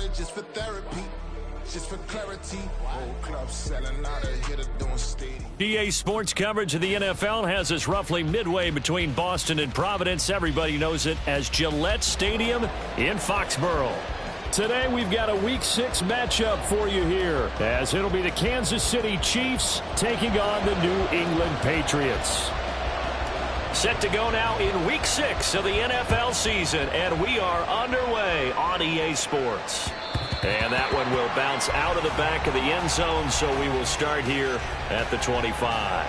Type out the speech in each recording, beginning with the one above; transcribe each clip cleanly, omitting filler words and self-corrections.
it just for therapy. Just for clarity, whole club selling out of here to doing stadium. EA Sports coverage of the NFL has us roughly midway between Boston and Providence. Everybody knows it as Gillette Stadium in Foxborough. Today we've got a Week 6 matchup for you here, as it'll be the Kansas City Chiefs taking on the New England Patriots. Set to go now in Week 6 of the NFL season, and we are underway on EA Sports. And that one will bounce out of the back of the end zone, so we will start here at the 25.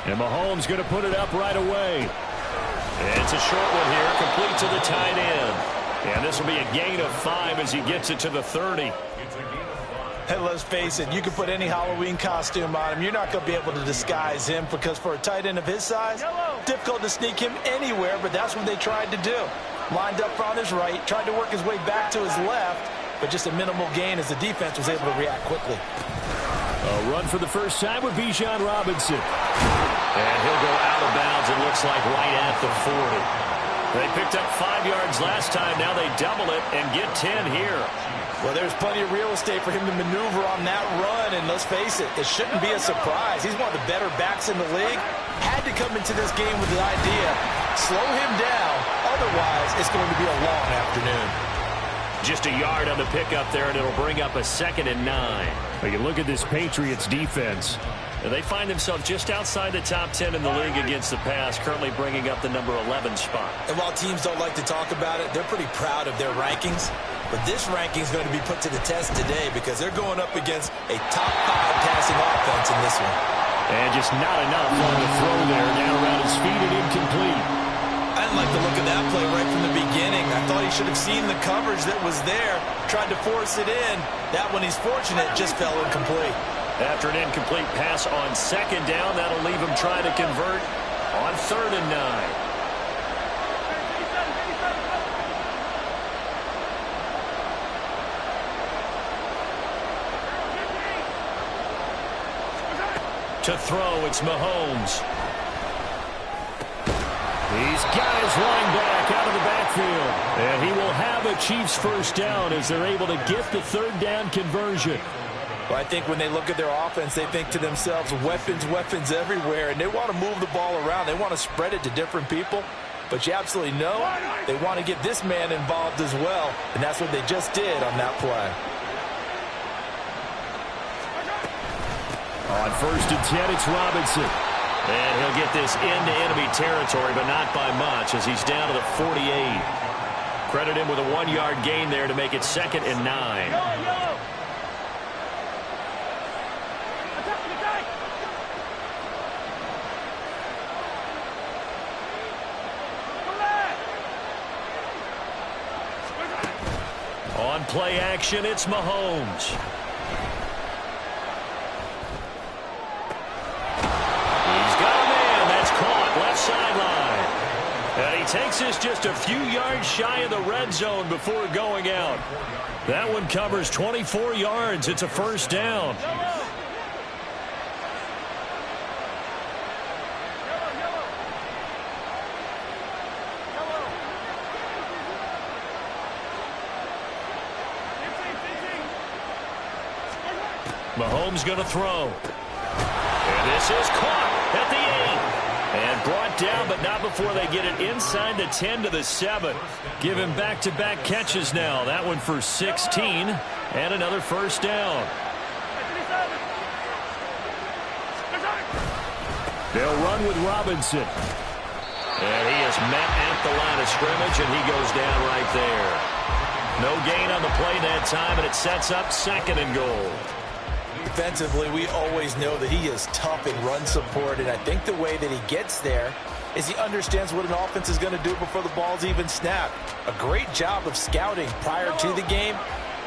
And Mahomes going to put it up right away. And it's a short one here, complete to the tight end. And this will be a gain of 5 as he gets it to the 30. Hey, let's face it, you can put any Halloween costume on him. You're not going to be able to disguise him, because for a tight end of his size, difficult to sneak him anywhere, but that's what they tried to do. Lined up on his right, tried to work his way back to his left, but just a minimal gain as the defense was able to react quickly. A run for the first time with Bijan Robinson. And he'll go out of bounds, it looks like right at the 40. They picked up 5 yards last time. Now they double it and get 10 here. Well, there's plenty of real estate for him to maneuver on that run, and let's face it, it shouldn't be a surprise. He's one of the better backs in the league. Had to come into this game with the idea, slow him down, otherwise it's going to be a long afternoon. Just a yard on the pickup there, and it'll bring up a 2nd and 9. But you look at this Patriots defense. They find themselves just outside the top 10 in the league against the pass, currently bringing up the number 11 spot. And while teams don't like to talk about it, they're pretty proud of their rankings. But this ranking is going to be put to the test today, because they're going up against a top 5 passing offense in this one. And just not enough on the throw there. Down around his feet and incomplete. I didn't like the look of that play right from the beginning. I thought he should have seen the coverage that was there, tried to force it in. That one, he's fortunate, just fell incomplete. After an incomplete pass on 2nd down, that'll leave him trying to convert on 3rd and 9. To throw, it's Mahomes. He's got his line back out of the backfield. And he will have a Chiefs first down as they're able to get the 3rd down conversion. Well, I think when they look at their offense, they think to themselves, weapons, weapons everywhere, and they want to move the ball around. They want to spread it to different people. But you absolutely know they want to get this man involved as well, and that's what they just did on that play. On 1st and 10, it's Robinson. And he'll get this into enemy territory, but not by much, as he's down to the 48. Credit him with a 1-yard gain there to make it 2nd and 9. On play action, it's Mahomes. He's got a man. That's caught left sideline. And he takes this just a few yards shy of the red zone before going out. That one covers 24 yards. It's a first down. Mahomes going to throw. And this is caught at the 8. And brought down, but not before they get it inside the 10 to the 7. Give him back-to-back catches now. That one for 16 and another first down. They'll run with Robinson. And he is met at the line of scrimmage, and he goes down right there. No gain on the play that time, and it sets up 2nd and goal. Defensively, we always know that he is tough in run support, and I think the way that he gets there is he understands what an offense is going to do before the ball's even snapped. A great job of scouting prior to the game,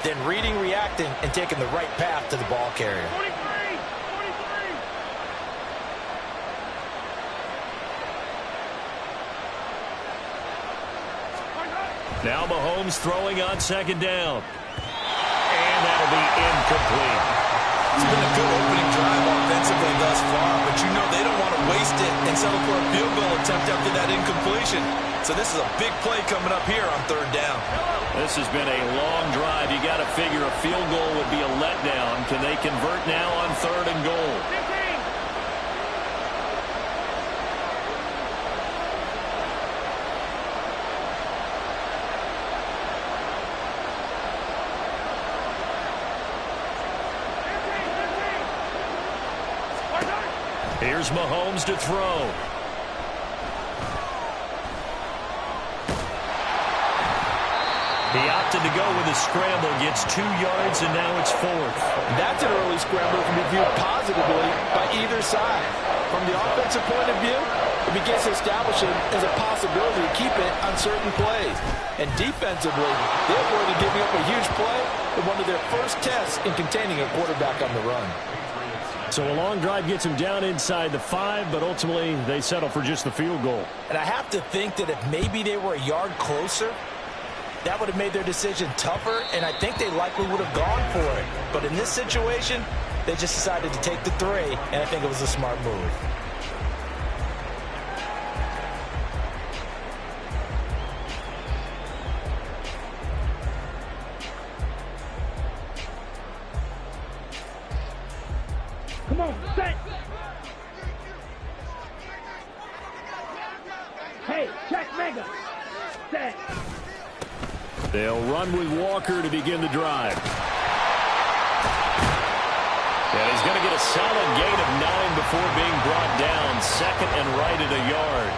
then reading, reacting, and taking the right path to the ball carrier. Now Mahomes throwing on second down. And that'll be incomplete. It's been a good opening drive offensively thus far, but you know they don't want to waste it and settle for a field goal attempt after that incompletion. So this is a big play coming up here on third down. This has been a long drive. You got to figure a field goal would be a letdown. Can they convert now on third and goal? Here's Mahomes to throw. He opted to go with a scramble, gets 2 yards, and now it's fourth. That's an early scramble that can be viewed positively by either side. From the offensive point of view, it begins to establish it as a possibility to keep it on certain plays. And defensively, they avoided giving up a huge play in one of their first tests in containing a quarterback on the run. So a long drive gets them down inside the 5, but ultimately they settle for just the field goal. And I have to think that if maybe they were a yard closer, that would have made their decision tougher, and I think they likely would have gone for it. But in this situation, they just decided to take the 3, and I think it was a smart move. Come on, set. Hey, check mega. Set. They'll run with Walker to begin the drive. And he's going to get a solid gain of 9 before being brought down. Second and right at a yard.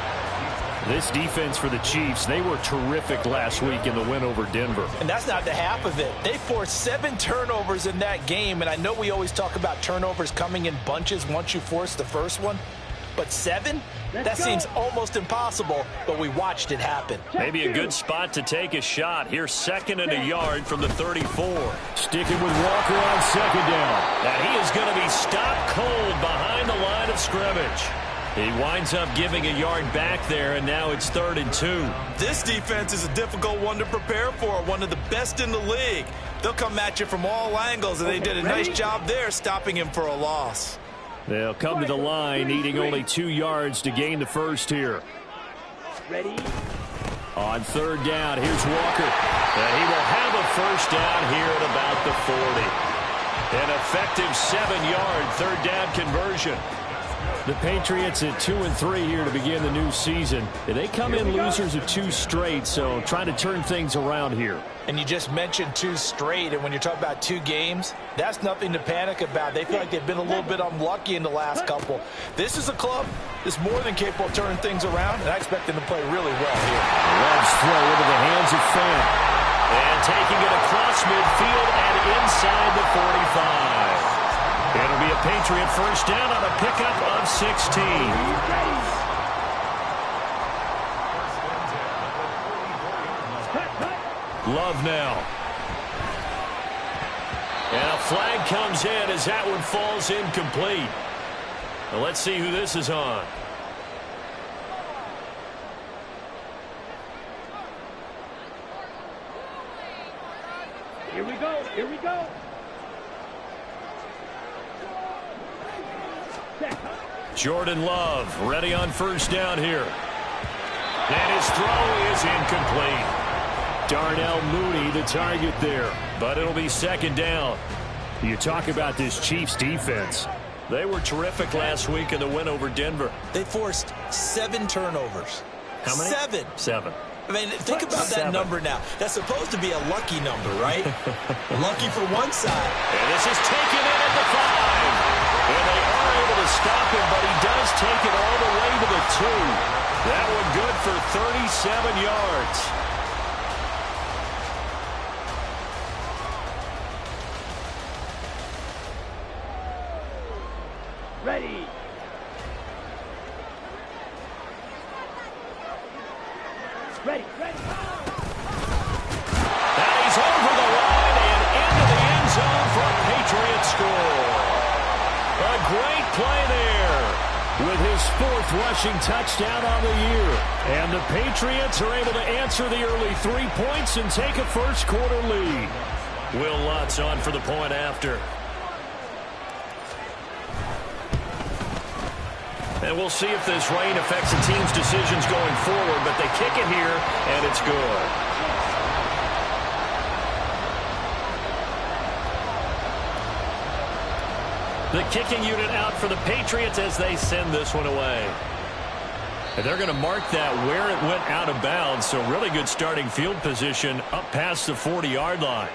This defense for the Chiefs, they were terrific last week in the win over Denver. And that's not the half of it. They forced 7 turnovers in that game, and I know we always talk about turnovers coming in bunches once you force the first one. But 7? That seems almost impossible, but we watched it happen. Maybe a good spot to take a shot. Here's second and a yard from the 34. Sticking with Walker on second down. And he is going to be stopped cold behind the line of scrimmage. He winds up giving a yard back there, and now it's 3rd and 2. This defense is a difficult one to prepare for, one of the best in the league. They'll come at you from all angles, and they did a nice job there stopping him for a loss. They'll come to the line, needing only 2 yards to gain the first here. Ready? On 3rd down, here's Walker. And he will have a first down here at about the 40. An effective 7-yard 3rd down conversion. The Patriots at 2-3 here to begin the new season. They come in losers of 2 straight, so trying to turn things around here. And you just mentioned 2 straight, and when you're talking about 2 games, that's nothing to panic about. They feel like they've been a little bit unlucky in the last couple. This is a club that's more than capable of turning things around, and I expect them to play really well here. Love's throw into the hands of Fant. And taking it across midfield and inside the 45. It'll be a Patriot first down on a pickup of 16. Love now. And a flag comes in as that one falls incomplete. Well, let's see who this is on. Here we go. Here we go. Jordan Love ready on first down here. And his throw is incomplete. Darnell Mooney the target there, but it'll be second down. You talk about this Chiefs defense. They were terrific last week in the win over Denver. They forced 7 turnovers. How many? 7. 7. I mean, think about that number now. That's supposed to be a lucky number, right? Lucky for one side. And this is taken in at the 5. And they are able to stop him, but he does take it all the way to the 2. That one good for 37 yards. Ready. Ready. Ready. And he's over the line and into the end zone for a Patriot score. A great play there with his his 4th rushing touchdown on the year. And the Patriots are able to answer the early 3 points and take a first-quarter lead. Will Lutz on for the point after. And we'll see if this rain affects the team's decisions going forward, but they kick it here, and it's good. The kicking unit out for the Patriots as they send this one away. And they're going to mark that where it went out of bounds, so really good starting field position up past the 40-yard line.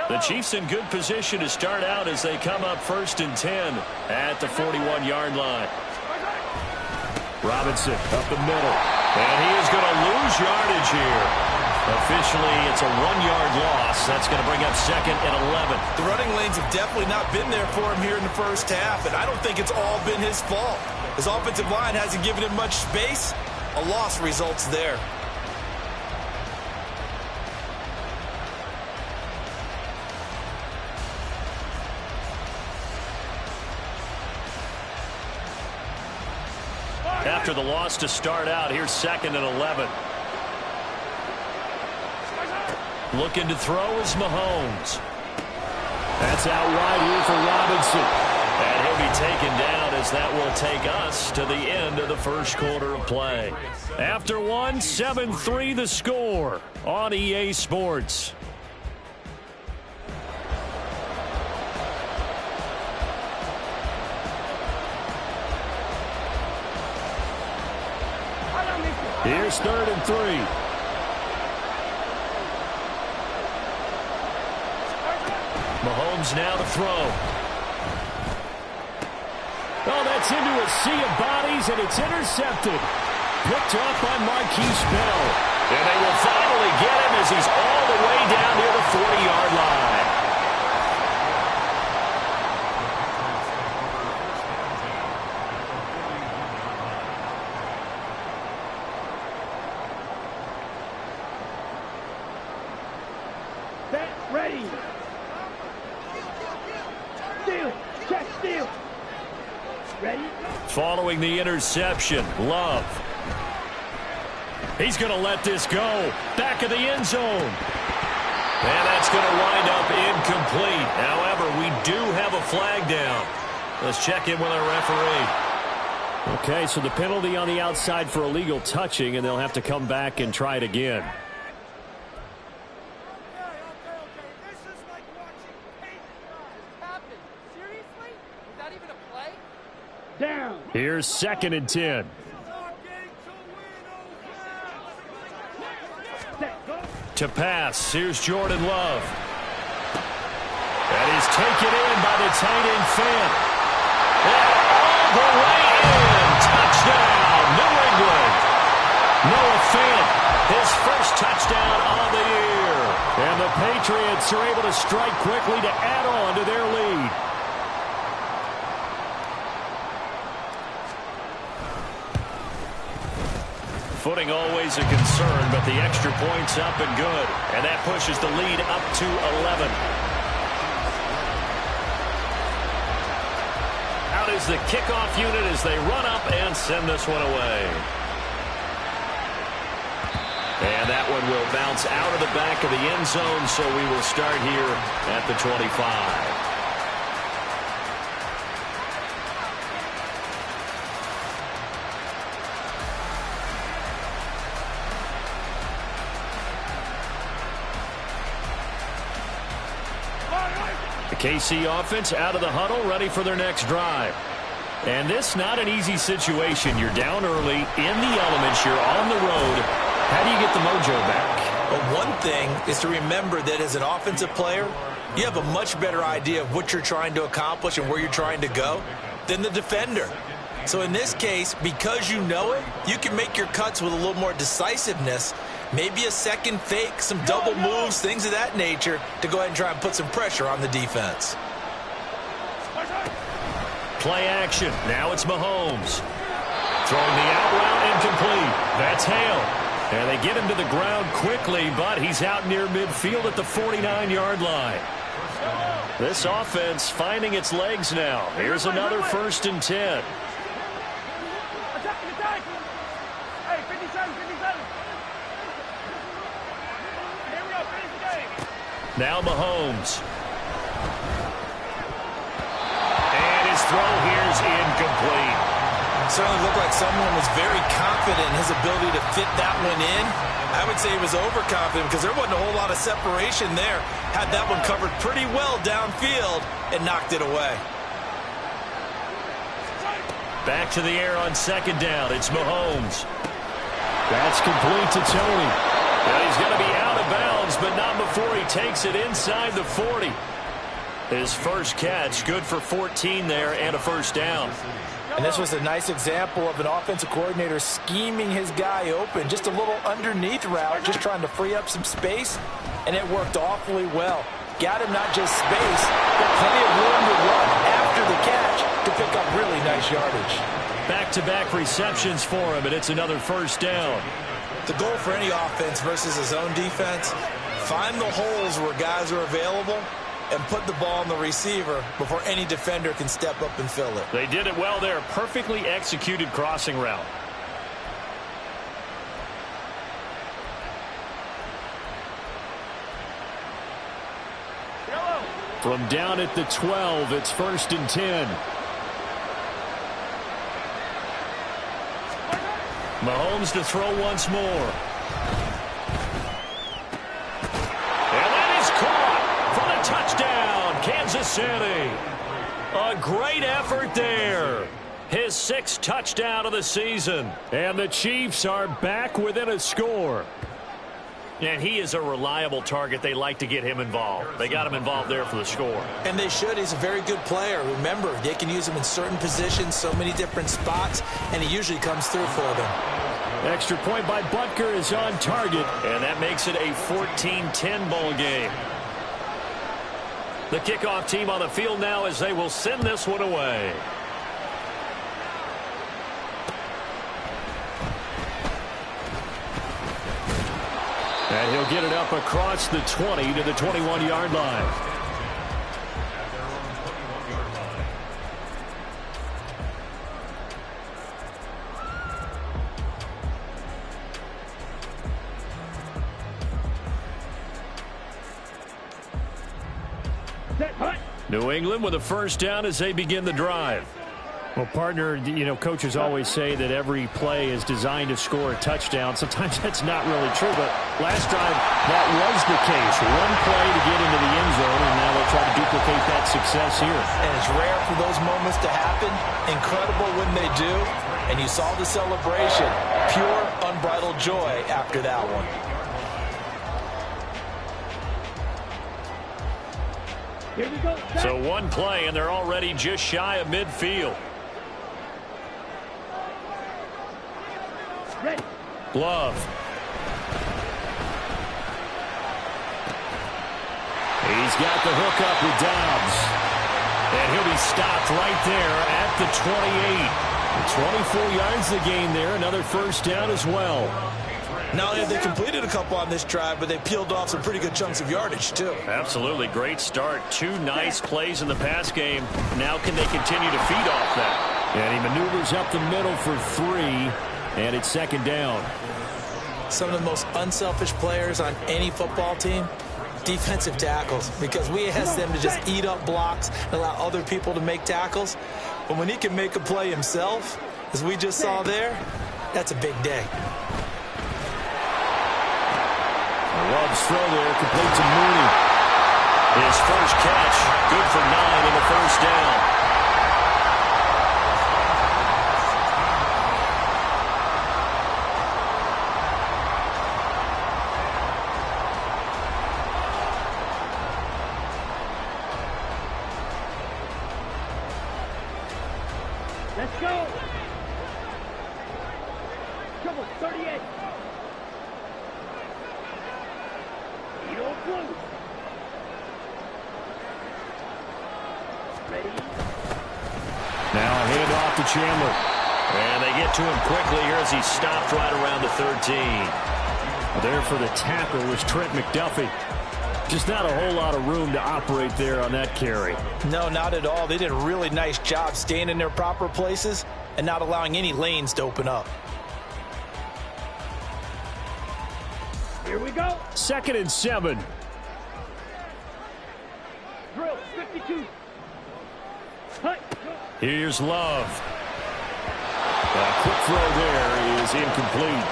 The Chiefs in good position to start out as they come up 1st and 10 at the 41-yard line. Robinson up the middle, and he is going to lose yardage here. Officially, it's a 1-yard loss. That's going to bring up 2nd and 11. The running lanes have definitely not been there for him here in the first half, and I don't think it's all been his fault. His offensive line hasn't given him much space. A loss results there. After the loss to start out, here's 2nd and 11. Looking to throw is Mahomes. That's out wide here for Robinson. And he'll be taken down as that will take us to the end of the first quarter of play. After one, 7-3 the score on EA Sports. Here's 3rd and 3. Mahomes now to throw. Oh, that's into a sea of bodies, and it's intercepted. Picked off by Marquise Bell. And they will finally get him as he's all the way down near the 40-yard line. Ready. Steal. Check steal. Ready. Following the interception, Love. He's going to let this go. Back of the end zone. And that's going to wind up incomplete. However, we do have a flag down. Let's check in with our referee. Okay, so the penalty on the outside for illegal touching, and they'll have to come back and try it again. Down. Here's 2nd and 10. To pass, here's Jordan Love. That is taken in by the tight end Fant. And all the way in. Touchdown, New England. Noah Fant, his first touchdown on the year. And the Patriots are able to strike quickly to add on to their lead. Footing always a concern, but the extra point's up and good. And that pushes the lead up to 11. Out is the kickoff unit as they run up and send this one away. And that one will bounce out of the back of the end zone, so we will start here at the 25. The KC offense out of the huddle, ready for their next drive. And this not an easy situation. You're down early, in the elements, you're on the road. How do you get the mojo back? Well, one thing is to remember that as an offensive player, you have a much better idea of what you're trying to accomplish and where you're trying to go than the defender. So in this case, because you know it, you can make your cuts with a little more decisiveness, maybe a second fake, some double moves, things of that nature, to go ahead and try and put some pressure on the defense. Play action. Now it's Mahomes. Throwing the out route incomplete. That's Hale. And they get him to the ground quickly, but he's out near midfield at the 49-yard line. This offense finding its legs now. Here's another 1st and 10. Hey, 57, 57. Here we go, finish the game. Now Mahomes. And his throw here is incomplete. Certainly looked like someone was very confident in his ability to fit that one in. I would say he was overconfident because there wasn't a whole lot of separation there. Had that one covered pretty well downfield and knocked it away. Back to the air on 2nd down. It's Mahomes. That's complete to Tony. Now he's going to be out of bounds, but not before he takes it inside the 40. His first catch, good for 14 there and a 1st down. And this was a nice example of an offensive coordinator scheming his guy open. Just a little underneath route, just trying to free up some space, and it worked awfully well. Got him not just space, but plenty of room to run after the catch to pick up really nice yardage. Back-to-back receptions for him, and it's another 1st down. The goal for any offense versus his own defense, find the holes where guys are available and put the ball on the receiver before any defender can step up and fill it. They did it well there. Perfectly executed crossing route. From down at the 12, it's 1st and 10. Mahomes to throw once more. And that is caught for the touchdown, Kansas City. A great effort there. His 6th touchdown of the season. And the Chiefs are back within a score. And he is a reliable target. They like to get him involved. They got him involved there for the score. And they should. He's a very good player. Remember, they can use him in certain positions, so many different spots, and he usually comes through for them. Extra point by Butker is on target, and that makes it a 14-10 ball game. The kickoff team on the field now as they will send this one away. And he'll get it up across the 20 to the 21-yard line. New England with a 1st down as they begin the drive. Well, partner, you know, coaches always say that every play is designed to score a touchdown. Sometimes that's not really true, but last drive, that was the case. One play to get into the end zone, and now they'll try to duplicate that success here. And it's rare for those moments to happen. Incredible when they do. And you saw the celebration. Pure, unbridled joy after that one. Here we go. So one play, and they're already just shy of midfield. Ready. Glove. He's got the hook up with Dobbs. And he'll be stopped right there at the 28. 24 yards the gain there. Another 1st down as well. Not only have they completed a couple on this drive, but they peeled off some pretty good chunks of yardage, too. Absolutely. Great start. 2 nice plays in the pass game. Now can they continue to feed off that? And he maneuvers up the middle for 3. And it's 2nd down. Some of the most unselfish players on any football team, defensive tackles, because we ask them to just eat up blocks and allow other people to make tackles. But when he can make a play himself, as we just saw there, that's a big day. Love's throw there, complete to Mooney. His first catch, good for 9 in the 1st down. Let's go. Trouble, 38. Now a handoff to Chandler. And they get to him quickly here as he's stopped right around the 13. There for the tackle was Trent McDuffie. Just not a whole lot of room to operate there on that carry. No, not at all. They did a really nice job staying in their proper places and not allowing any lanes to open up. Here we go. 2nd and 7. Drill, 52. Hut. Here's Love. A quick throw there is incomplete.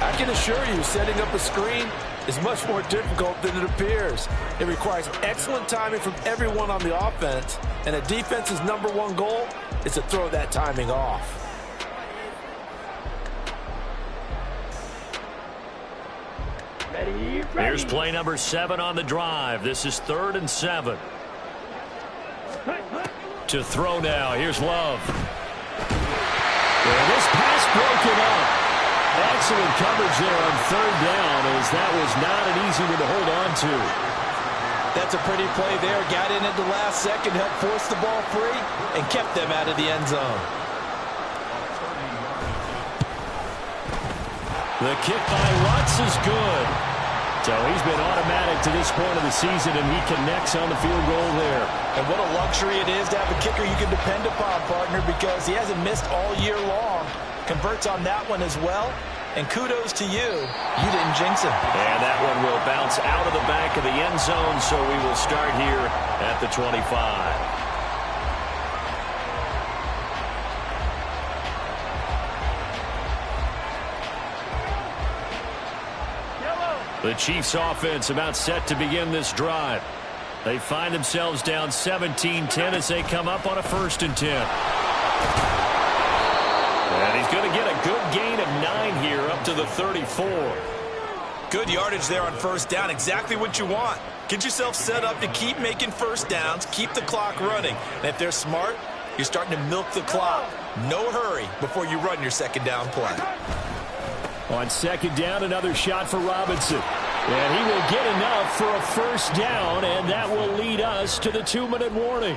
I can assure you, setting up a screen is much more difficult than it appears. It requires excellent timing from everyone on the offense, and a defense's #1 goal is to throw that timing off. Ready. Here's play number 7 on the drive. This is 3rd and 7. To throw now. Here's Love. And this pass broken up. Excellent coverage there on 3rd down, as that was not an easy one to hold on to. That's a pretty play there. Got in at the last second, helped force the ball free, and kept them out of the end zone. The kick by Lutz is good. So he's been automatic to this point of the season, and he connects on the field goal there. And what a luxury it is to have a kicker you can depend upon, partner, because he hasn't missed all year long. Converts on that one as well. And kudos to you. You didn't jinx him. And that one will bounce out of the back of the end zone, so we will start here at the 25. The Chiefs offense about set to begin this drive. They find themselves down 17-10 as they come up on a 1st and 10. And he's going to get a good gain of 9 here up to the 34. Good yardage there on 1st down. Exactly what you want. Get yourself set up to keep making 1st downs, keep the clock running. And if they're smart, you're starting to milk the clock. No hurry before you run your 2nd down play. On 2nd down, another shot for Robinson. And he will get enough for a 1st down, and that will lead us to the 2-minute warning.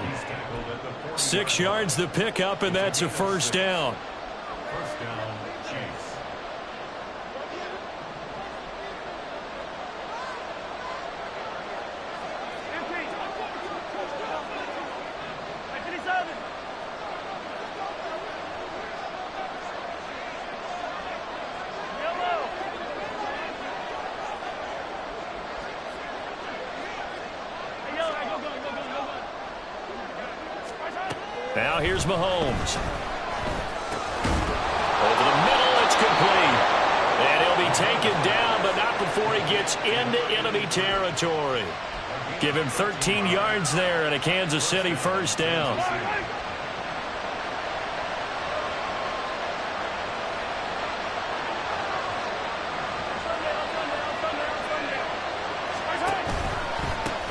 6 yards the pickup, and that's a 1st down. Now here's Mahomes. Over the middle, it's complete. And he'll be taken down, but not before he gets into enemy territory. Give him 13 yards there and a Kansas City 1st down.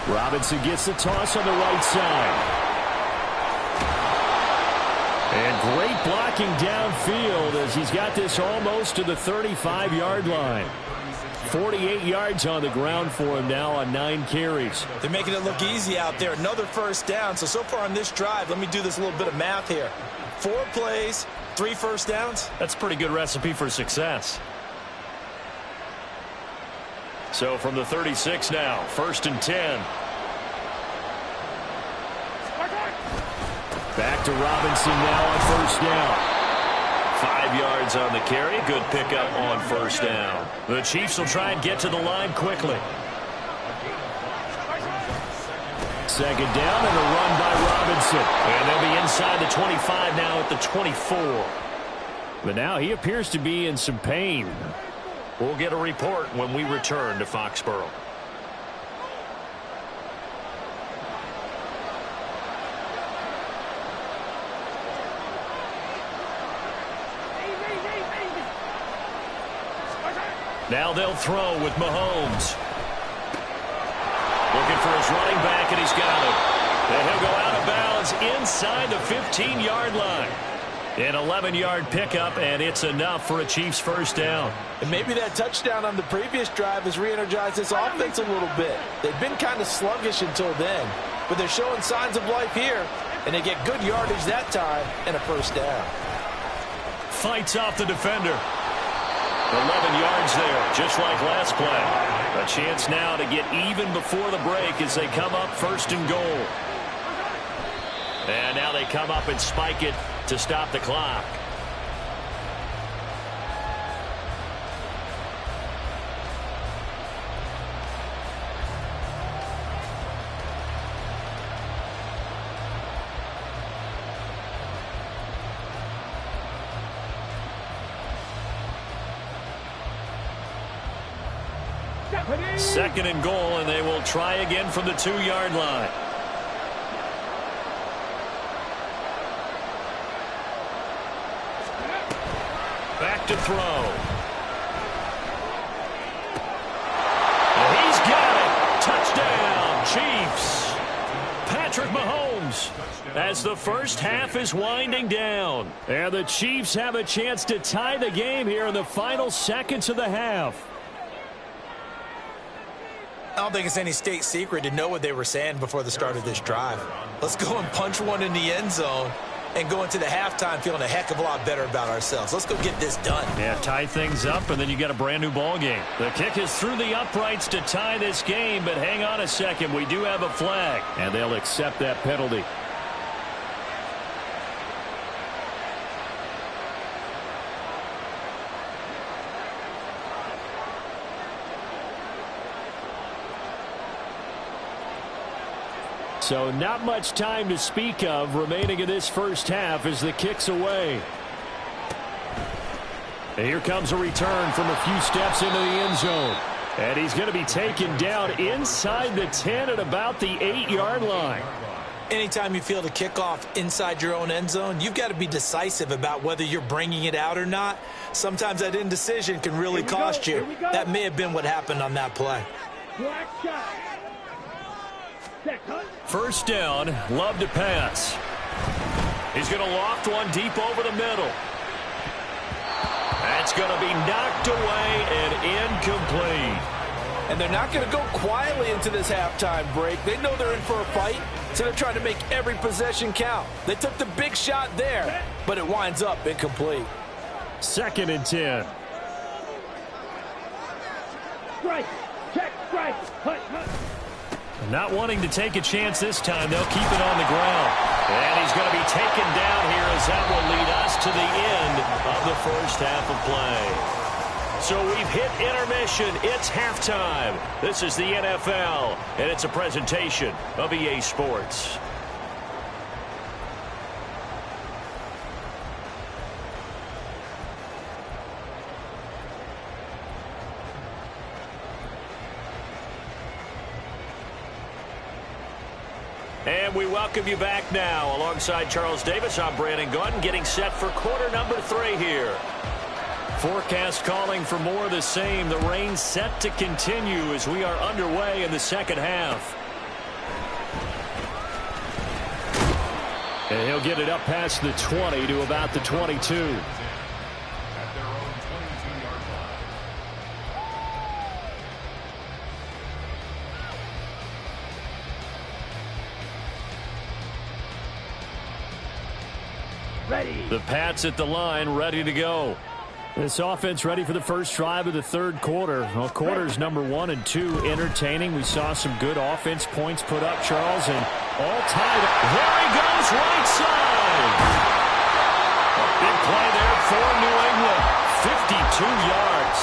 Robinson gets the toss on the right side. And great blocking downfield as he's got this almost to the 35-yard line. 48 yards on the ground for him now on 9 carries. They're making it look easy out there. Another 1st down. So far on this drive, let me do this little bit of math here. 4 plays, 3 1st downs. That's a pretty good recipe for success. So from the 36 now, 1st and 10. Back to Robinson now on 1st down. 5 yards on the carry. Good pickup on 1st down. The Chiefs will try and get to the line quickly. 2nd down and a run by Robinson. And they'll be inside the 25 now at the 24. But now he appears to be in some pain. We'll get a report when we return to Foxborough. Now they'll throw with Mahomes. Looking for his running back, and he's got it. And he'll go out of bounds inside the 15-yard line. An 11-yard pickup, and it's enough for a Chiefs 1st down. And maybe that touchdown on the previous drive has re-energized this offense a little bit. They've been kind of sluggish until then, but they're showing signs of life here, and they get good yardage that time and a 1st down. Fights off the defender. 11 yards there, just like last play. A chance now to get even before the break as they come up 1st and goal. And now they come up and spike it to stop the clock. Second and goal, and they will try again from the 2-yard line. Back to throw. And he's got it. Touchdown, Chiefs. Patrick Mahomes as the first half is winding down. And the Chiefs have a chance to tie the game here in the final seconds of the half. I don't think it's any state secret to know what they were saying before the start of this drive. Let's go and punch one in the end zone and go into the halftime feeling a heck of a lot better about ourselves. Let's go get this done. Yeah, tie things up, and then you got a brand new ball game. The kick is through the uprights to tie this game, but hang on a second. We do have a flag, and they'll accept that penalty. So not much time to speak of remaining in this first half as the kick's away. And here comes a return from a few steps into the end zone. And he's going to be taken down inside the 10 at about the 8-yard line. Anytime you feel the kickoff inside your own end zone, you've got to be decisive about whether you're bringing it out or not. Sometimes that indecision can really cost you. That may have been what happened on that play. First down, Love to pass. He's going to loft one deep over the middle. That's going to be knocked away and incomplete. And they're not going to go quietly into this halftime break. They know they're in for a fight, so they're trying to make every possession count. They took the big shot there, but it winds up incomplete. 2nd and 10. Strike. Check. Strike. Hut. Not wanting to take a chance this time, they'll keep it on the ground. And he's going to be taken down here as that will lead us to the end of the first half of play. So we've hit intermission. It's halftime. This is the NFL, and it's a presentation of EA Sports. And we welcome you back now. Alongside Charles Davis, I'm Brandon Gordon, getting set for quarter number 3 here. Forecast calling for more of the same. The rain set to continue as we are underway in the second half. And he'll get it up past the 20 to about the 22. The Pats at the line, ready to go. This offense ready for the first drive of the third quarter. Well, quarters number 1 and 2 entertaining. We saw some good offense points put up, Charles, and all tied up. There he goes, right side. A big play there for New England. 52 yards.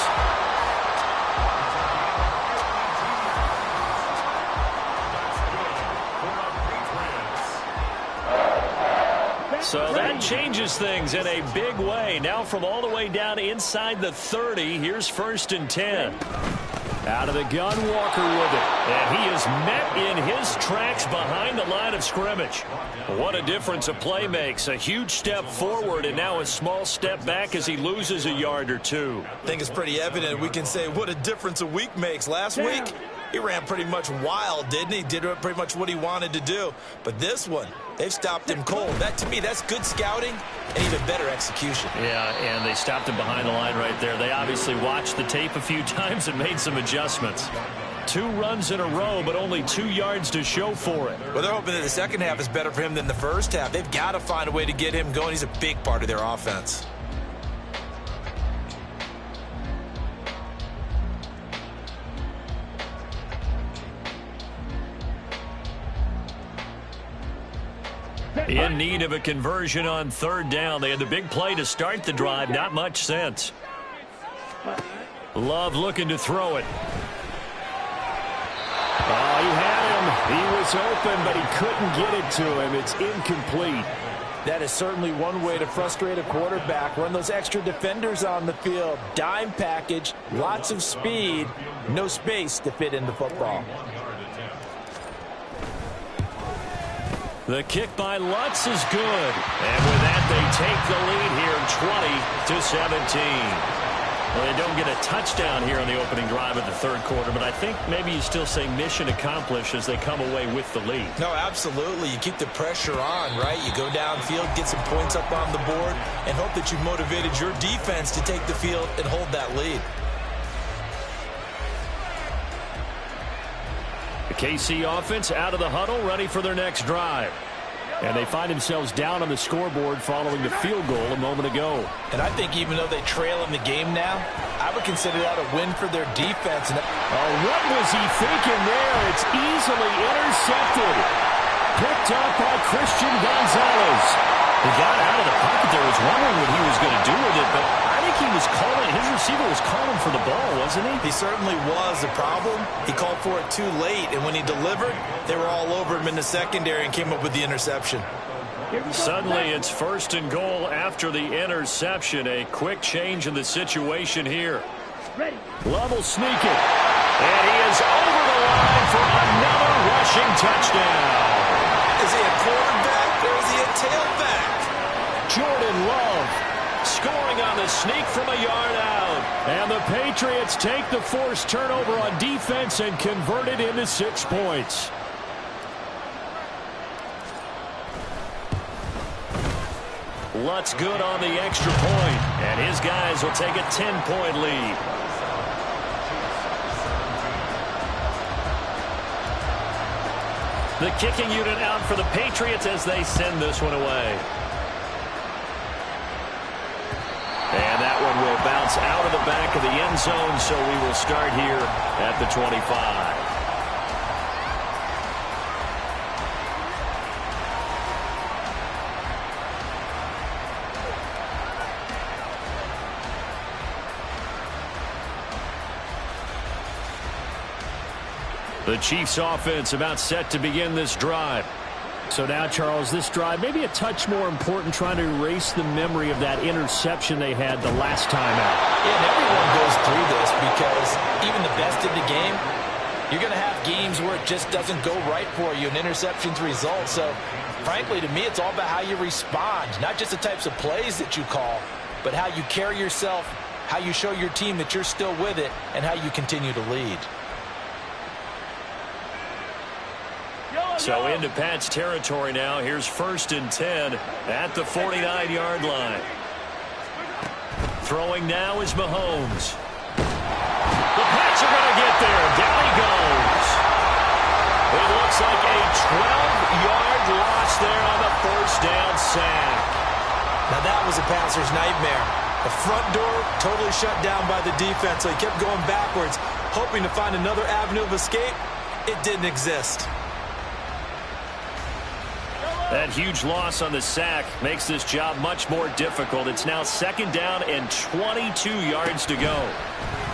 So that changes things in a big way. Now from all the way down inside the 30, here's 1st and 10. Out of the gun, Walker with it. And he is met in his tracks behind the line of scrimmage. What a difference a play makes. A huge step forward and now a small step back as he loses a yard or two. I think it's pretty evident. We can say what a difference a week makes. Last week, he ran pretty much wild, didn't he? Did pretty much what he wanted to do. But this one, they've stopped him cold. That, to me, that's good scouting and even better execution. Yeah, and they stopped him behind the line right there. They obviously watched the tape a few times and made some adjustments. 2 runs in a row, but only 2 yards to show for it. Well, they're hoping that the second half is better for him than the first half. They've got to find a way to get him going. He's a big part of their offense. In need of a conversion on third down. They had the big play to start the drive. Not much sense. Love looking to throw it. Oh, he had him. He was open, but he couldn't get it to him. It's incomplete. That is certainly one way to frustrate a quarterback. Run those extra defenders on the field. Dime package, lots of speed, no space to fit into football. The kick by Lutz is good. And with that, they take the lead here 20-17. Well, they don't get a touchdown here on the opening drive of the third quarter, but I think maybe you still say mission accomplished as they come away with the lead. No, absolutely. You keep the pressure on, right? You go downfield, get some points up on the board, and hope that you've motivated your defense to take the field and hold that lead. The KC offense out of the huddle, ready for their next drive. And they find themselves down on the scoreboard following the field goal a moment ago. And I think even though they trail in the game now, I would consider that a win for their defense. Oh, what was he thinking there? It's easily intercepted. Picked up by Christian Gonzalez. He got out of the pocket there. Was wondering what he was going to do with it, but I think he was calling. His receiver was calling for the ball, wasn't he? He certainly was. The problem, he called for it too late, and when he delivered, they were all over him in the secondary and came up with the interception. Suddenly, it's first and goal after the interception. A quick change in the situation here. Love will sneak it. And he is over the line for another rushing touchdown. Is he a quarterback or is he a tailback? Jordan Love scoring on the sneak from a yard out. And the Patriots take the forced turnover on defense and convert it into 6 points. Lutz good on the extra point, and his guys will take a 10-point lead. The kicking unit out for the Patriots as they send this one away. And that one will bounce out of the back of the end zone, so we will start here at the 25. The Chiefs offense about set to begin this drive. So now, Charles, this drive maybe a touch more important, trying to erase the memory of that interception they had the last time out. Yeah, and everyone goes through this because even the best in the game, you're going to have games where it just doesn't go right for you, and interceptions result. So, frankly, to me, it's all about how you respond, not just the types of plays that you call, but how you carry yourself, how you show your team that you're still with it, and how you continue to lead. So into Pat's territory now. Here's 1st and 10 at the 49-yard line. Throwing now is Mahomes. The Pats are going to get there. Down he goes. It looks like a 12-yard loss there on the first down sack. Now that was a passer's nightmare. The front door totally shut down by the defense, so he kept going backwards, hoping to find another avenue of escape. It didn't exist. That huge loss on the sack makes this job much more difficult. It's now 2nd down and 22 yards to go.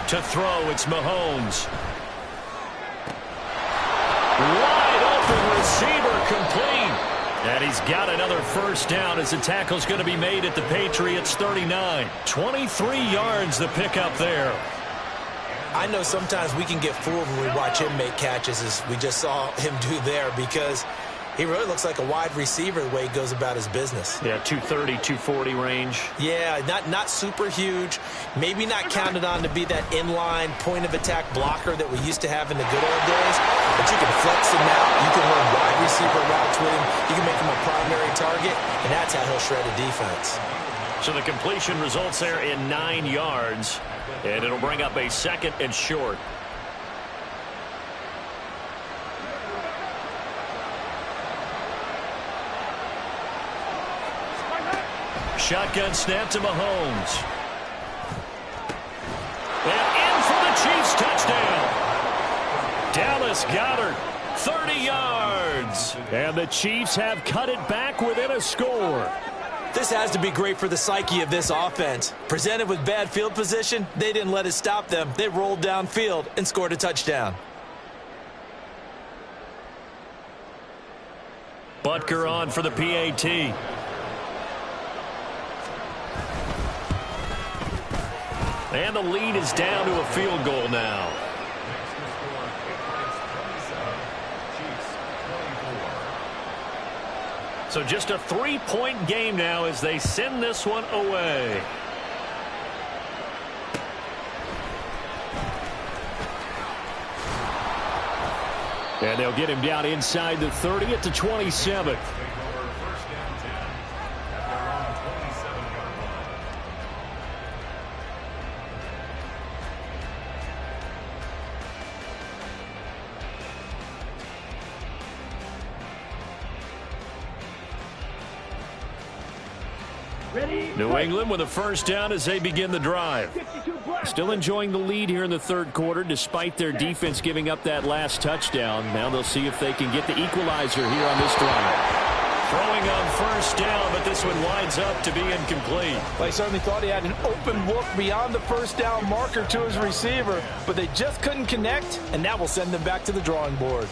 To throw, it's Mahomes. Wide open receiver complete. And he's got another first down as the tackle's going to be made at the Patriots 39. 23 yards the pickup there. I know sometimes we can get fooled when we watch him make catches, as we just saw him do there, because he really looks like a wide receiver the way he goes about his business. Yeah, 230, 240 range. Yeah, not super huge. Maybe not counted on to be that inline point-of-attack blocker that we used to have in the good old days. But you can flex him out. You can run wide receiver routes with him. You can make him a primary target, and that's how he'll shred a defense. So the completion results there in 9 yards, and it'll bring up a 2nd and short. Shotgun snap to Mahomes. And in for the Chiefs touchdown. Dallas Goedert 30 yards. And the Chiefs have cut it back within a score. This has to be great for the psyche of this offense. Presented with bad field position, they didn't let it stop them. They rolled downfield and scored a touchdown. Butker on for the PAT. And the lead is down to a field goal now. So just a 3-point game now as they send this one away. And they'll get him down inside the 30 at the 27. New England with a first down as they begin the drive. Still enjoying the lead here in the third quarter despite their defense giving up that last touchdown. Now they'll see if they can get the equalizer here on this drive. Throwing on first down, but this one winds up to be incomplete. Well, he certainly thought he had an open look beyond the first down marker to his receiver, but they just couldn't connect, and that will send them back to the drawing board.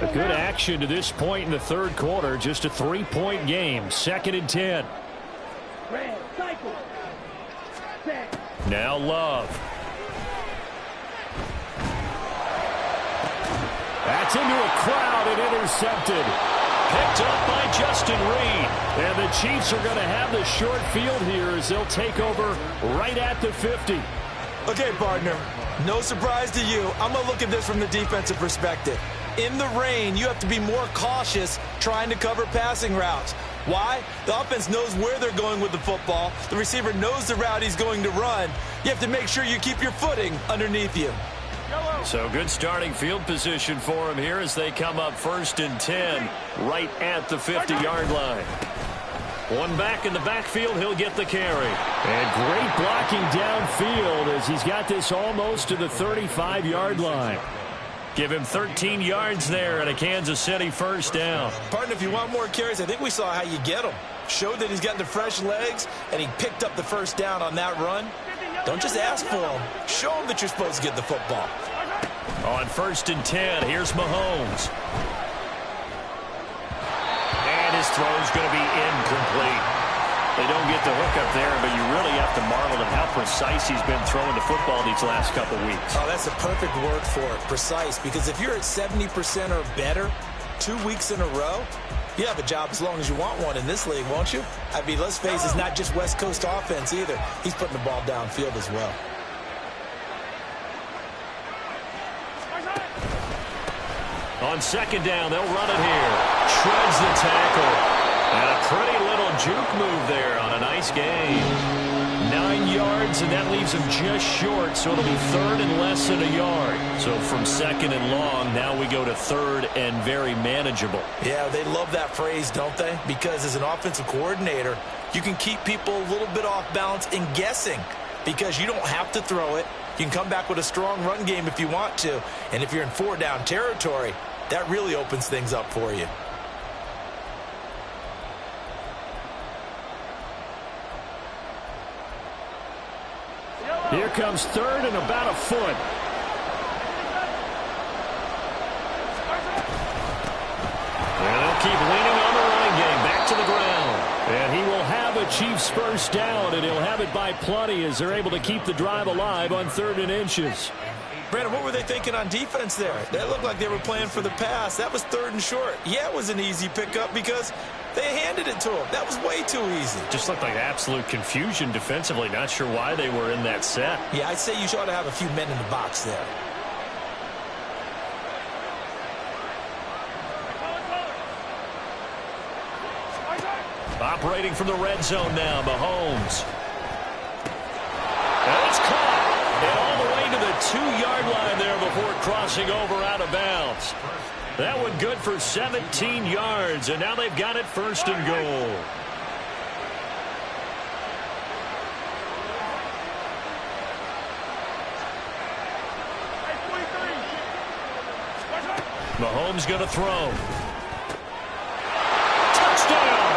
A good action to this point in the third quarter. Just a 3-point game. 2nd and 10. Now Love. That's into a crowd and intercepted. Picked up by Justin Reed. And the Chiefs are going to have the short field here as they'll take over right at the 50. Okay, partner, no surprise to you. I'm going to look at this from the defensive perspective. In the rain, you have to be more cautious trying to cover passing routes. Why? The offense knows where they're going with the football. The receiver knows the route he's going to run. You have to make sure you keep your footing underneath you. So good starting field position for him here as they come up 1st and 10 right at the 50-yard line. One back in the backfield, he'll get the carry. And great blocking downfield as he's got this almost to the 35-yard line. Give him 13 yards there and a Kansas City first down. Partner, if you want more carries, I think we saw how you get them. Showed that he's got the fresh legs, and he picked up the first down on that run. Don't just ask for him. Show him that you're supposed to get the football. On 1st and 10, here's Mahomes. And his throw's going to be incomplete. They don't get the hook up there, but you really have to marvel at how precise he's been throwing the football these last couple weeks. Oh, that's a perfect word for it, precise, because if you're at 70% or better 2 weeks in a row, you have a job as long as you want one in this league, won't you? I mean, let's face it, it's not just West Coast offense either. He's putting the ball downfield as well. On 2nd down, they'll run it here. Shreds the tackle. And a pretty little juke move there on a nice gain. 9 yards, and that leaves him just short, so it'll be 3rd and less than a yard. So from 2nd and long, now we go to 3rd and very manageable. Yeah, they love that phrase, don't they? Because as an offensive coordinator, you can keep people a little bit off balance and guessing because you don't have to throw it. You can come back with a strong run game if you want to. And if you're in 4-down territory, that really opens things up for you. Here comes 3rd and about a foot. And they'll keep leaning on the running game. Back to the ground. And he will have a Chiefs first down, and he'll have it by plenty as they're able to keep the drive alive on 3rd and inches. Brandon, what were they thinking on defense there? That looked like they were playing for the pass. That was 3rd and short. Yeah, it was an easy pickup because they handed it to him. That was way too easy. Just looked like absolute confusion defensively. Not sure why they were in that set. Yeah, I'd say you ought to have a few men in the box there. Operating from the red zone now, Mahomes. And it's caught. And all the way to the 2-yard line there before crossing over out of bounds. That one good for 17 yards, and now they've got it 1st and goal. Mahomes going to throw. Touchdown!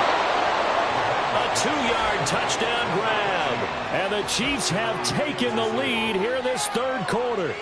A 2-yard touchdown grab. And the Chiefs have taken the lead here in this third quarter.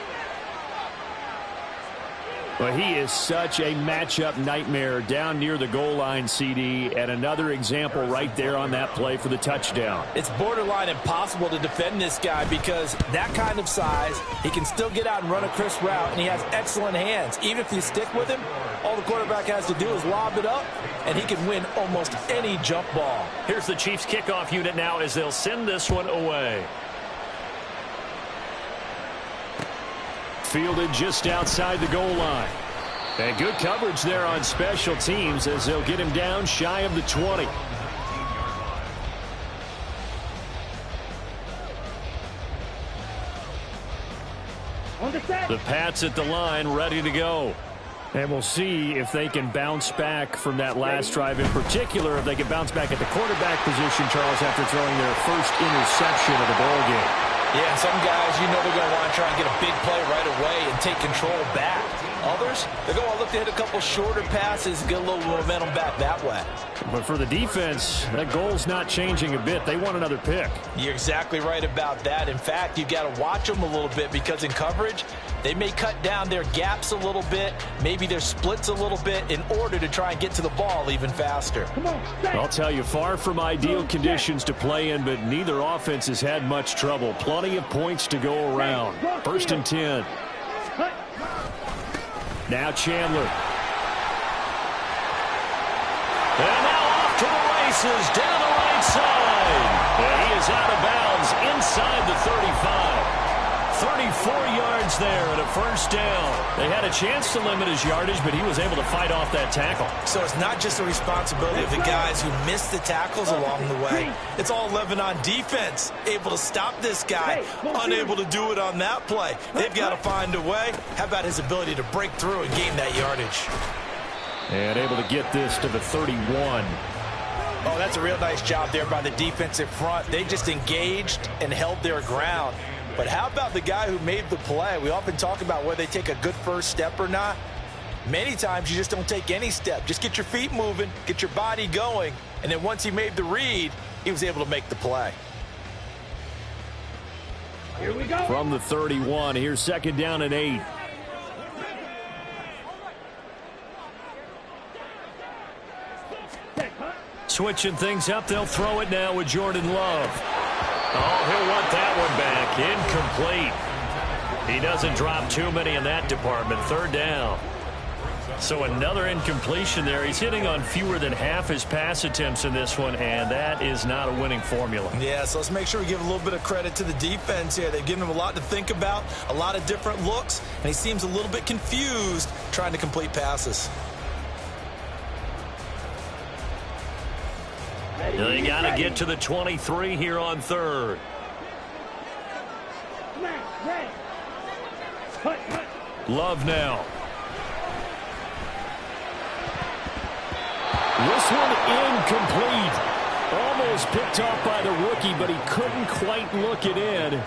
Well, he is such a matchup nightmare down near the goal line, CD, and another example right there on that play for the touchdown. It's borderline impossible to defend this guy because that kind of size, he can still get out and run a crisp route, and he has excellent hands. Even if you stick with him, all the quarterback has to do is lob it up, and he can win almost any jump ball. Here's the Chiefs kickoff unit now as they'll send this one away. Fielded just outside the goal line. And good coverage there on special teams as they'll get him down shy of the 20. The Pats at the line ready to go. And we'll see if they can bounce back from that last drive. In particular, if they can bounce back at the quarterback position, Charles, after throwing their first interception of the ballgame. Yeah, some guys, you know they're going to want to try and get a big play right away and take control back. Others, they're going to look to hit a couple shorter passes and get a little momentum back that way. But for the defense, that goal's not changing a bit. They want another pick. You're exactly right about that. In fact, you've got to watch them a little bit because in coverage, they may cut down their gaps a little bit, maybe their splits a little bit in order to try and get to the ball even faster. I'll tell you, far from ideal conditions to play in, but neither offense has had much trouble. Plenty of points to go around. 1st and 10. Now Chandler. And now off to the races down the right side. And he is out of bounds inside the 35. 34 yards there and a first down. They had a chance to limit his yardage, but he was able to fight off that tackle. So it's not just the responsibility of the guys who missed the tackles along the way. It's all 11 on defense, able to stop this guy, unable to do it on that play. They've got to find a way. How about his ability to break through and gain that yardage? And able to get this to the 31. Oh, that's a real nice job there by the defensive front. They just engaged and held their ground. But how about the guy who made the play? We often talk about whether they take a good first step or not. Many times you just don't take any step. Just get your feet moving, get your body going, and then once he made the read, he was able to make the play. Here we go. From the 31, here's 2nd down and 8. Switching things up, they'll throw it now with Jordan Love. Oh, he'll want that one back. Incomplete. He doesn't drop too many in that department. 3rd down. So another incompletion there. He's hitting on fewer than half his pass attempts in this one, and that is not a winning formula. Yeah, so let's make sure we give a little bit of credit to the defense here. They've given him a lot to think about, a lot of different looks, and he seems a little bit confused trying to complete passes. They got to get to the 23 here on 3rd. Love now. This one incomplete. Almost picked off by the rookie, but he couldn't quite look it in.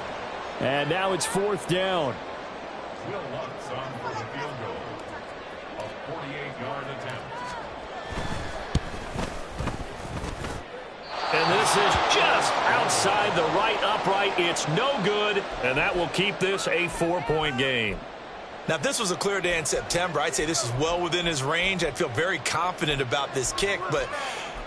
And now it's 4th down. Will Lutz on for the field goal. A 48-yard attempt. And this is just outside the right upright. It's no good, and that will keep this a 4-point game. Now, if this was a clear day in September, I'd say this is well within his range. I'd feel very confident about this kick, but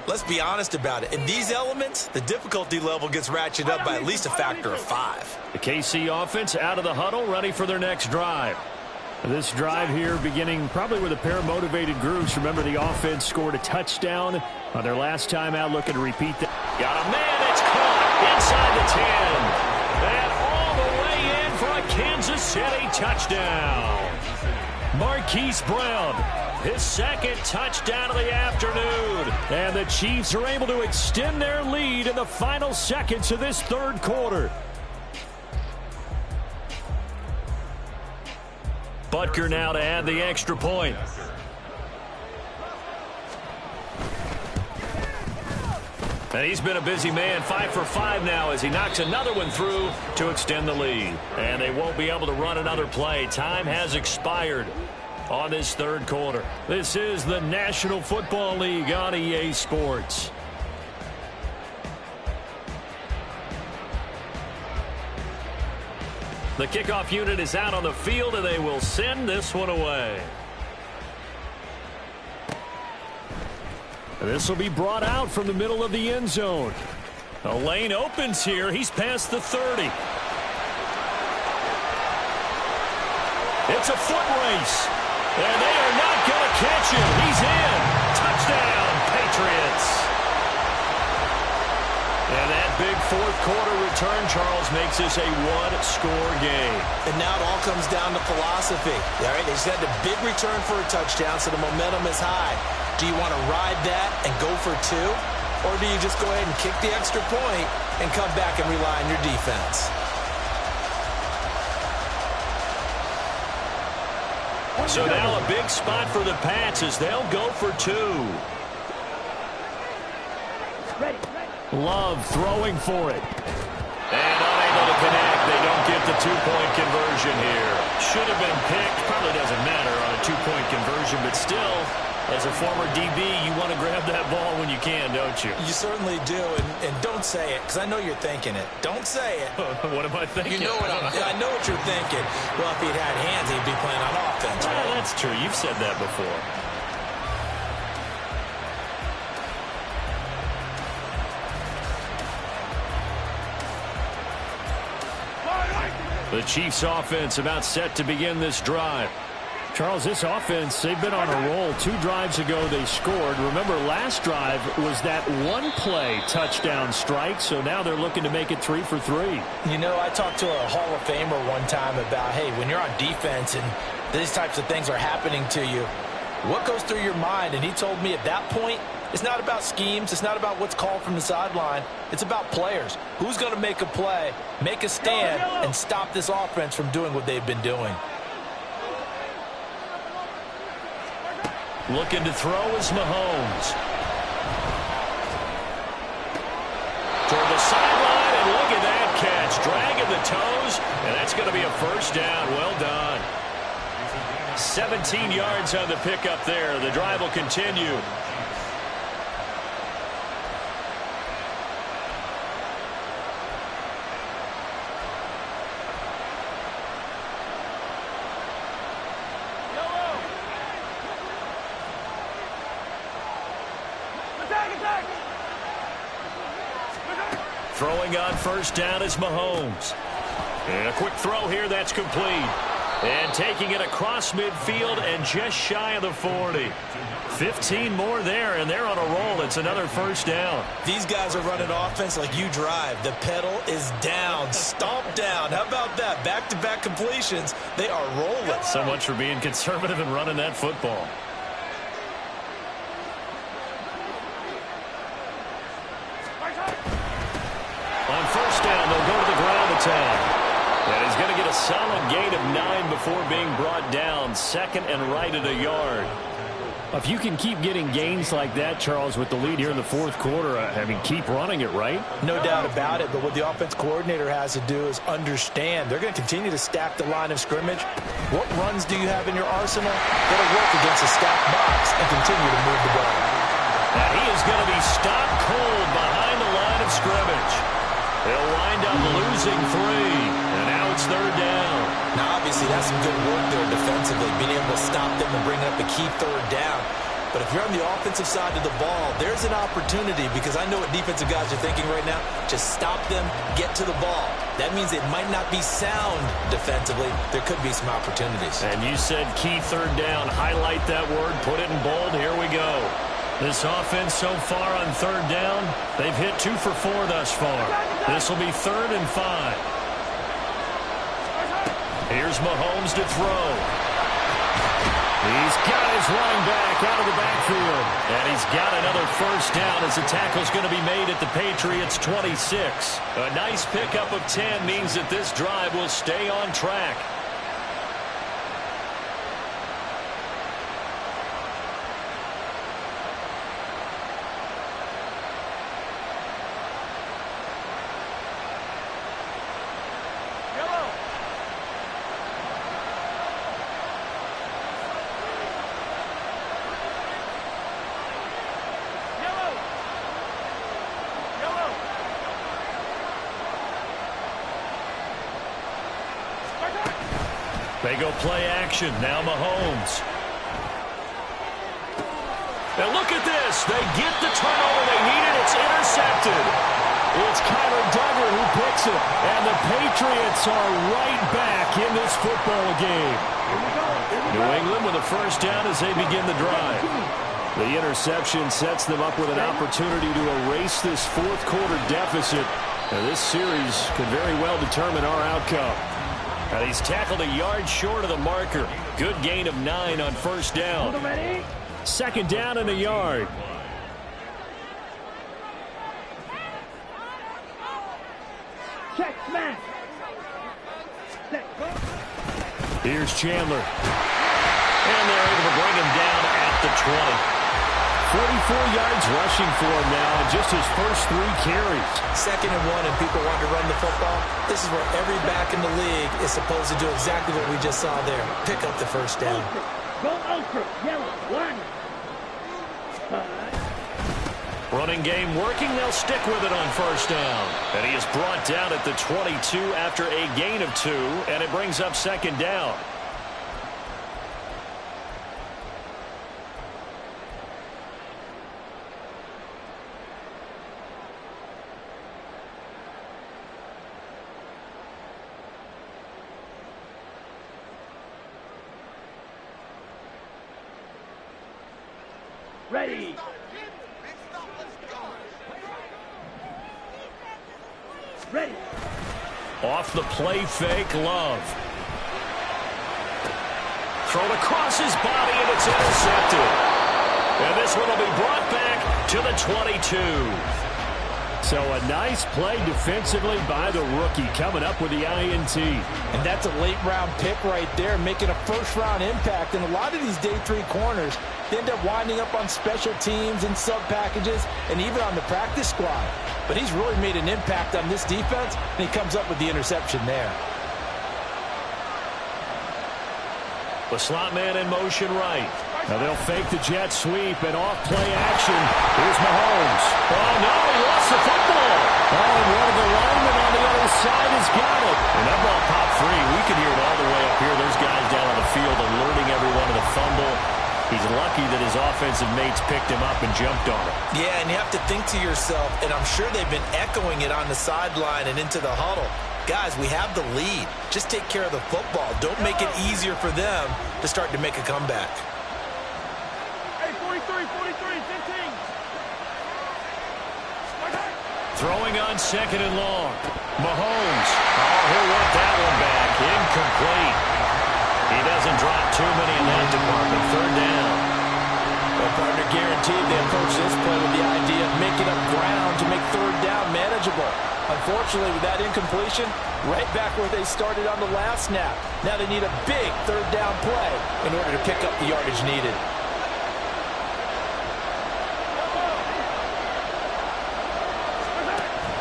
let's be honest about it. In these elements, the difficulty level gets ratcheted up by at least a factor of 5. The KC offense out of the huddle, ready for their next drive. This drive here beginning probably with a pair of motivated groups. Remember, the offense scored a touchdown on their last time out, looking to repeat that. Got a man, it's caught inside the 10. And all the way in for a Kansas City touchdown. Marquise Brown, his 2nd touchdown of the afternoon. And the Chiefs are able to extend their lead in the final seconds of this 3rd quarter. Butker now to add the extra point. And he's been a busy man, 5 for 5 now as he knocks another one through to extend the lead. And they won't be able to run another play. Time has expired. on this third quarter. This is the National Football League on EA Sports. The kickoff unit is out on the field, and they will send this one away. This will be brought out from the middle of the end zone. A lane opens here. He's past the 30. It's a foot race. And they are not going to catch him. He's in. Touchdown, Patriots. And that big fourth quarter return, Charles, makes this a one-score game. And now it all comes down to philosophy. All right, they just had a big return for a touchdown, so the momentum is high. Do you want to ride that and go for two? Or do you just go ahead and kick the extra point and come back and rely on your defense? So now a big spot for the Pats as they'll go for two. Love throwing for it. And unable to connect. They don't get the two-point conversion here. Should have been picked. Probably doesn't matter on a two-point conversion, but still, as a former DB, you want to grab that ball when you can, don't you? You certainly do, and don't say it, because I know you're thinking it. Don't say it. What am I thinking? You know I know what you're thinking. Well, if he'd had hands, he'd be playing on offense, right? Well, that's true. You've said that before. The Chiefs offense about set to begin this drive. Charles, this offense, they've been on a roll. 2 drives ago, they scored. Remember, last drive was that one-play touchdown strike, so now they're looking to make it 3 for 3. You know, I talked to a Hall of Famer one time about, hey, when you're on defense and these types of things are happening to you, what goes through your mind? And he told me at that point, it's not about schemes. It's not about what's called from the sideline. It's about players. Who's going to make a play, make a stand, and stop this offense from doing what they've been doing? Looking to throw is Mahomes. Toward the sideline, and look at that catch. Dragging the toes, and that's going to be a first down. Well done. 17 yards on the pickup there. The drive will continue. Throwing on first down is Mahomes. And a quick throw here, that's complete. And taking it across midfield and just shy of the 40. 15 more there, and they're on a roll. It's another first down. These guys are running offense like you drive. The pedal is down, stomp down. How about that? Back-to-back completions. They are rolling. So much for being conservative and running that football. On first down, they'll go to the ground attack. And he's going to get a solid gain of 9 before being brought down. Second and right at a yard. If you can keep getting gains like that, Charles, with the lead here in the fourth quarter, I mean, keep running it, right? No doubt about it, but what the offense coordinator has to do is understand. They're going to continue to stack the line of scrimmage. What runs do you have in your arsenal? That'll work against a stacked box and continue to move the ball. And he is going to be stopped cold behind the line of scrimmage. They'll wind up losing 3, and now it's third down. Now, obviously, that's some good work there defensively, being able to stop them and bring up a key third down. But if you're on the offensive side of the ball, there's an opportunity, because I know what defensive guys are thinking right now. Just stop them, get to the ball. That means it might not be sound defensively. There could be some opportunities. And you said key third down. Highlight that word, put it in bold. Here we go. This offense so far on third down, they've hit 2 for 4 thus far. This will be 3rd and 5. Here's Mahomes to throw. He's got his running back out of the backfield. And he's got another first down as the tackle's going to be made at the Patriots' 26. A nice pickup of 10 means that this drive will stay on track. They go play action. Now Mahomes. Now look at this. They get the turnover they needed. It's intercepted. It's Kyler Duggar who picks it. And the Patriots are right back in this football game. New England with a first down as they begin the drive. The interception sets them up with an opportunity to erase this fourth quarter deficit. Now this series could very well determine our outcome. And he's tackled a yard short of the marker. Good gain of 9 on first down. Second down and a yard. Check, smash. Here's Chandler. And they're able to bring him down at the 20. 44 yards rushing for him now in just his first 3 carries. 2nd and 1 and people want to run the football. This is where every back in the league is supposed to do exactly what we just saw there. Pick up the first down. Go ultra, yellow, 1. Running game working. They'll stick with it on first down. And he is brought down at the 22 after a gain of 2. And it brings up second down. Ready. Ready. Off the play fake, Love. Thrown across his body, and it's intercepted. And this one will be brought back to the 22. So a nice play defensively by the rookie coming up with the INT. And that's a late-round pick right there, making a first-round impact. And a lot of these day 3 corners, they end up winding up on special teams and sub-packages and even on the practice squad. But he's really made an impact on this defense, and he comes up with the interception there. The slot man in motion right. Now they'll fake the jet sweep and off play action. Here's Mahomes. Oh, no, he lost the football. Oh, and one of the linemen on the other side has got it. And that ball popped free. We can hear it all the way up here. There's guys down on the field alerting everyone of the fumble. He's lucky that his offensive mates picked him up and jumped on him. Yeah, and you have to think to yourself, and I'm sure they've been echoing it on the sideline and into the huddle. Guys, we have the lead. Just take care of the football. Don't make it easier for them to start to make a comeback. Hey, 43, 15. Throwing on second and long. Mahomes. Oh, he'll work that one back. Incomplete. He doesn't drop too many in that department. Third down. Well, partner, guaranteed they approach this play with the idea of making up ground to make third down manageable. Unfortunately, with that incompletion, right back where they started on the last snap. Now they need a big third down play in order to pick up the yardage needed.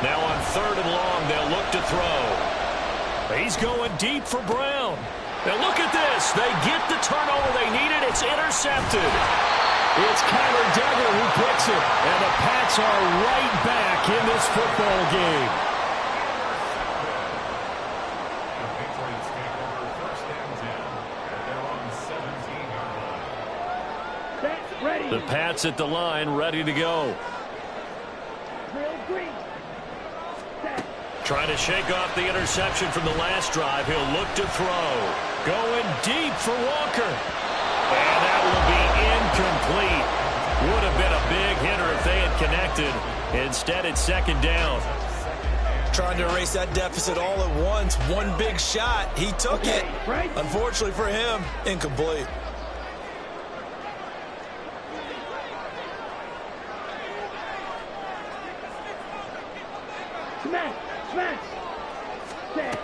Now on third and long, they'll look to throw. He's going deep for Brown. Now look at this. They get the turnover they needed. It's intercepted. It's Kyler Duggar who picks it. And the Pats are right back in this football game. The Patriots take over first and 10. And they're on 17-yard line. Set, ready. The Pats at the line, ready to go. Drill green. Set. Trying to shake off the interception from the last drive. He'll look to throw. Going deep for Walker. And that will be incomplete. Would have been a big hitter if they had connected. Instead, it's second down. Trying to erase that deficit all at once. One big shot. He took it. Right. Unfortunately for him, incomplete. Smash. Set.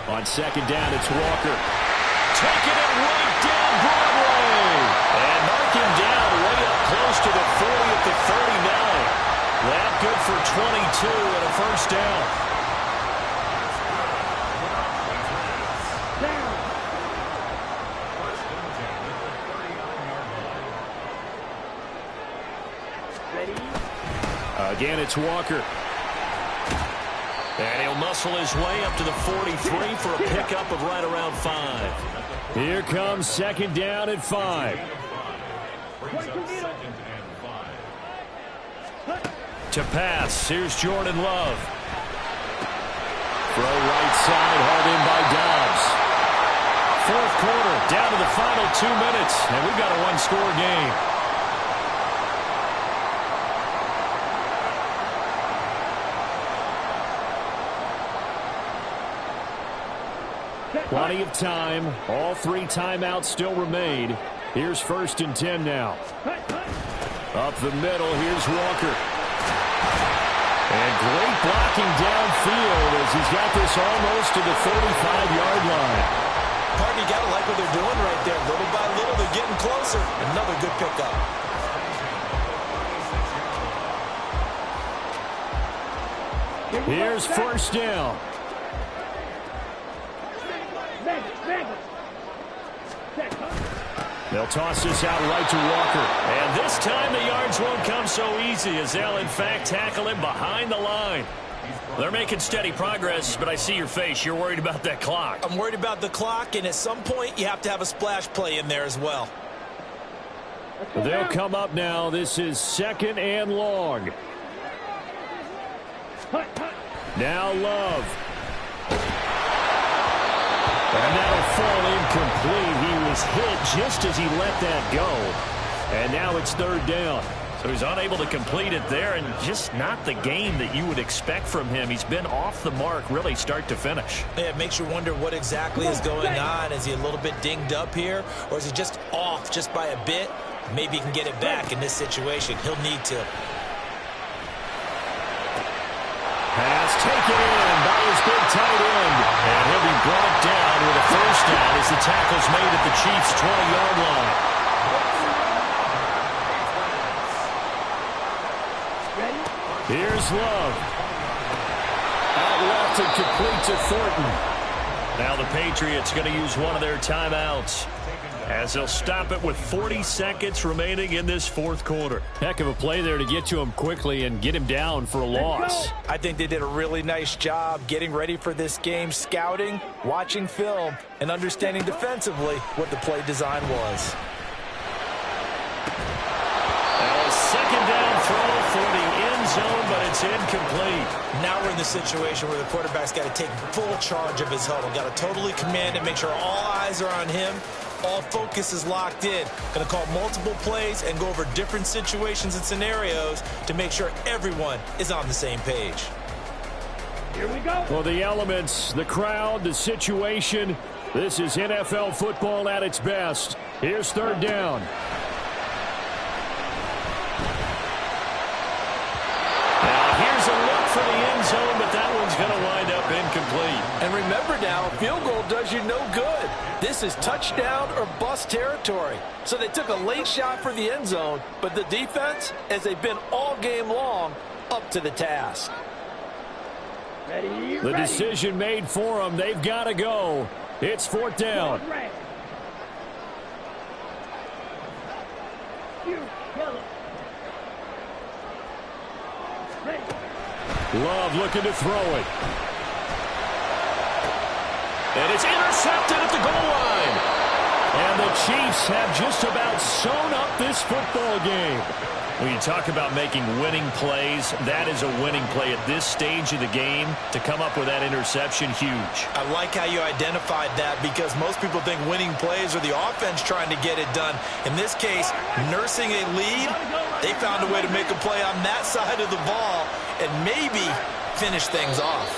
On second down, it's Walker. Taking it right down Broadway. And knock him down way up close to the 40 at the 39. That good for 22 and a first down. Down. First and 10 at the 39-yard line. Ready. Again, it's Walker. And he'll muscle his way up to the 43 for a pickup of right around 5. Here comes second down at 5. To pass, here's Jordan Love. Throw right side, hauled in by Dobbs. Fourth quarter, down to the final 2 minutes, and we've got a one-score game. Plenty of time. All 3 timeouts still remain. Here's 1st and 10 now. Up the middle, here's Walker. And great blocking downfield as he's got this almost to the 35-yard line. Partner, you got to like what they're doing right there. Little by little, they're getting closer. Another good pickup. Here's 1st down. They'll toss this out right to Walker. And this time the yards won't come so easy as they'll, in fact, tackle him behind the line. They're making steady progress, but I see your face. You're worried about that clock. I'm worried about the clock, and at some point you have to have a splash play in there as well. They'll come up now. This is 2nd and long. Now Love. And that'll fall incomplete. He was hit just as he let that go. And now it's 3rd down. So he's unable to complete it there, and just not the game that you would expect from him. He's been off the mark really start to finish. Yeah, it makes you wonder what exactly is going on. Is he a little bit dinged up here, or is he just off just by a bit? Maybe he can get it back in this situation. He'll need to. Pass taken in by his big tight end. And he'll be brought down with a 1st down as the tackle's made at the Chiefs' 20-yard line. Here's Love. Out left and complete to Thornton. Now the Patriots going to use one of their timeouts as they'll stop it with 40 seconds remaining in this 4th quarter. Heck of a play there to get to him quickly and get him down for a loss. I think they did a really nice job getting ready for this game, scouting, watching film, and understanding defensively what the play design was. A 2nd down throw for the end zone, but it's incomplete. Now we're in the situation where the quarterback's got to take full charge of his huddle. Got to totally command it, make sure all eyes are on him. All focus is locked in. Going to call multiple plays and go over different situations and scenarios to make sure everyone is on the same page. Here we go. Well, the elements, the crowd, the situation. This is NFL football at its best. Here's 3rd down. Here's a look for the end zone, but that one's going to wind up incomplete. And remember now, a field goal does you no good. This is touchdown or bust territory. So they took a late shot for the end zone, but the defense, as they've been all game long, up to the task. The decision made for them. They've got to go. It's 4th down. Love looking to throw it. And it's intercepted at the goal line. And the Chiefs have just about sewn up this football game. When you talk about making winning plays, that is a winning play at this stage of the game. To come up with that interception, huge. I like how you identified that because most people think winning plays are the offense trying to get it done. In this case, nursing a lead, they found a way to make a play on that side of the ball and maybe finish things off.